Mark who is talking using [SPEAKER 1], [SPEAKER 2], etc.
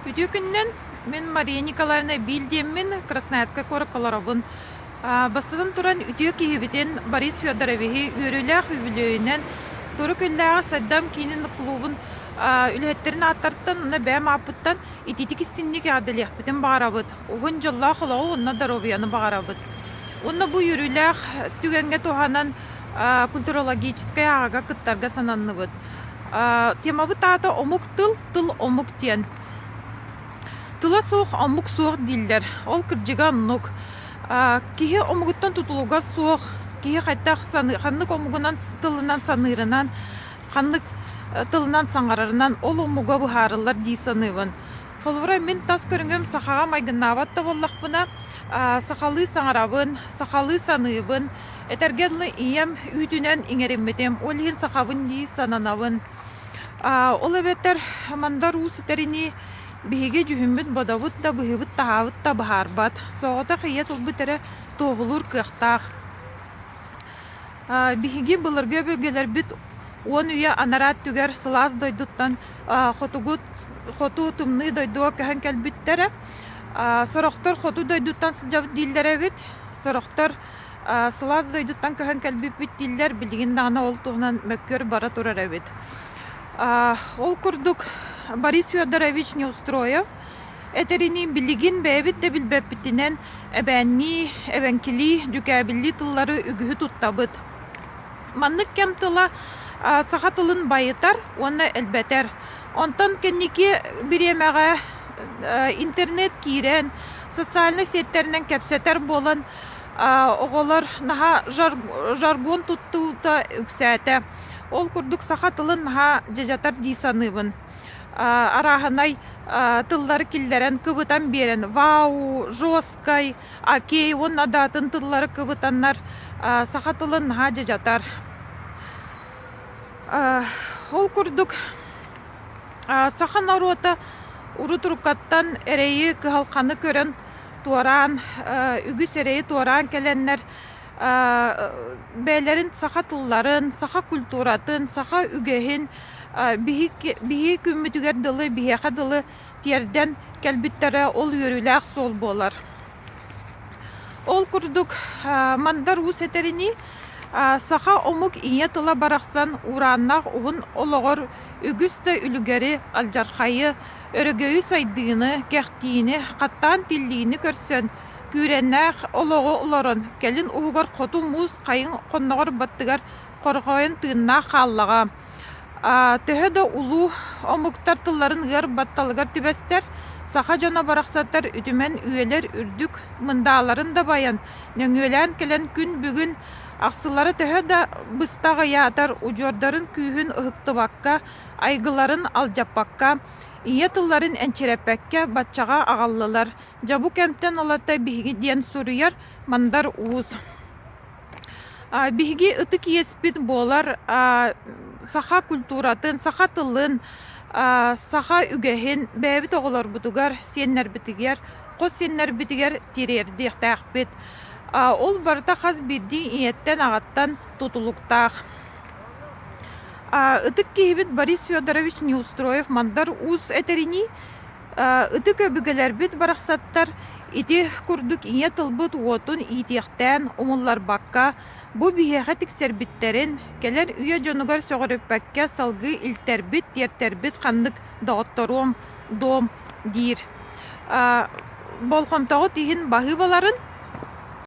[SPEAKER 1] Үтүкүннен мен Мария Николаевна билдеммин Красноярска коракаларабын. Бастадан туран үтүө киһибитин Борис Федоровичи үрүлээх үбүлөйүнен туру күллээҕэ Саддам кинин клубун үлэхеттерин аттарттан уна бэм апыттан ититик истинник аделиэхпитин баарабыт. Угун жоллаа холоҕу уна здоровьяны баарабыт. Уна бу үрүлээх түгенге туханан культурологическая ага кыттарга сананныбыт. Темабы таата омук тыл омук тиен. Тыла суох омук суох диллер. Ол кырдьыга нук. Киһи омугуттан тутулуга суох, киһи хайтах ханнык омугунан тылынан санырынан, ханнык тылынан саңарарынан ол омуга быһаарылар дии саныбын. Холбура мен тас көрүнгөм сахага майгыннаабат да боллахпына, сахалы саңарабын, сахалы саныбын, этергенлы ием үйтүнен иңеремметем, олихин сахабын дии сананабын. Ол эбеттер мандар уусытерини биһиге жүһүмбүт бодобут да быһыбыт таһаабыт да баһаарбат. Соҕота хыйа тулбутере туобулуур кыахтаах. Биһиги былырга бөгелербит уон үйе анараат түгер сылаас дойдуттан хоту тумны дойдуа көһөн кэлбиттере. Сорохтор хоту дойдуттан сылжабыт дииллеребит. Сорохтор сылаас дойдуттан көһөн кэлбиппит дииллер билигин даана ол туһунан мөккөр бара турарабит. Ол курдук Борис Федорович Неустроев этерини билигин бэбит да билбэппитинен эбэнни, эбэнкили, дүкәбилли тыллары үгүһү туттабыт. Маннык кем тыла саха тылын байытар, оны элбетер. Онтан кенники биремеге интернет кирен, социальный сеттеринен кепсетер болан оголор наха жаргон туттуута үксәте. Ол курдук саха тылын наха жежатар дисаныбын. Араханай тыллары киллерен кыбытан берен. Вау, жоскай, окей, он адатын тыллары кыбытаннар саха тылын наха жежатар. Ол курдук саха наруота уру турукаттан эрейи кыхалқаны көрөн туаран, үгүс эрейи туаран келеннер бәйлерин саха тылларын, саха культуратын, саха үгехин биһи күммүтүгер дылы, биһиэхэ дылы тиерден кэлбиттере ол үрүлээх суол болар. Ол курдук мандар уус этерини саха омук ийэ тыла барахсан урааннаах уһун ологор үгүс да үлүгери алжархайы өрөгөйү сайдыыны, кехтиини, каттаан тиллиини көрсөн күреннээх олого олорон келин уһугар хоту муус кайын конногор баттыгар коргойон тыыннаах хааллага. Төһө да улуу омуктар тылларын ыар батталыгар түбэстер, саха жона барахсаттар үтүмен үөлер үрдүк мындааларын да баян, нөңүөлээн келен күн бүгүн аксылары төһө да быстага яатар ужордарын күүһүн ыһыктыбакка, айгыларын алжаппакка, ийэ тылларын энчереппекке батчага агаллылар. Жабу кемттен алатта биһиги диэн суруяр мандар уус. Биһиги ыты киеспит болар саха культуратын, саха тылын, саха үгэһин бэбит оголор бутугар сиеннер битигер, кос сиеннер битигер тирердиэхтээхпит. Ол барта хас бирди ийеттен агаттан тутулуктаах. Ытык киһибит Борис Федорович Неустроев мандар уус этерини ыты көбүгелербит барахсаттар ити курдук ийе тылбыт уотун иитиэхтэн умуллар бакка бу биһиэхэ тиксербиттерин келер үйө дьонугар сөҕөрүппэкке салгы илтербит тиертербит ханнык доҕотторуом доом диир. Болхомтоҕу тиһин баһыыбаларын